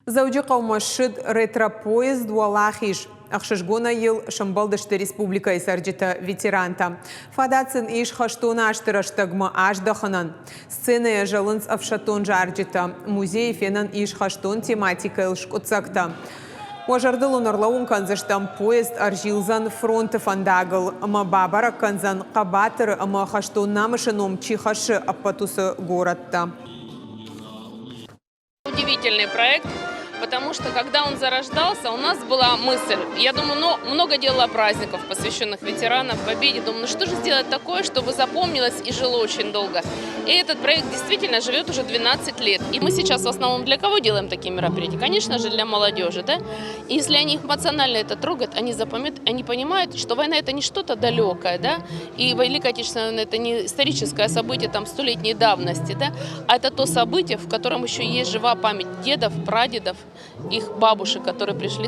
Зауджи қаумашыд ретропоезд уалахиш. Ахшышгона ел Шамбалдышты республика исарджита ветеранта. Фадацин иш хаштона аштыраштагма аждаханан. Сценая жалынц авшатон жарджита. Музей фенан иш хаштон тематика илшкуцакта. Уажардылу нарлаун канзаштам поезд аржилзан фронты фандагл. Ама бабара канзан кабатыр ама хаштон намышаном чихаши апатусы городта. Удивительный проект, потому что когда он зарождался, у нас была мысль, я думаю, много делала праздников, посвященных ветеранам, победе, думаю, что же сделать такое, чтобы запомнилось и жило очень долго. И этот проект действительно живет уже 12 лет. И мы сейчас в основном для кого делаем такие мероприятия? Конечно же, для молодежи, да? И если они их эмоционально это трогают, они запомнят, они понимают, что война это не что-то далекое, да? И Великая Отечественная война это не историческое событие там столетней давности, да? А это то событие, в котором еще есть жива память дедов, прадедов, их бабушек, которые пришли с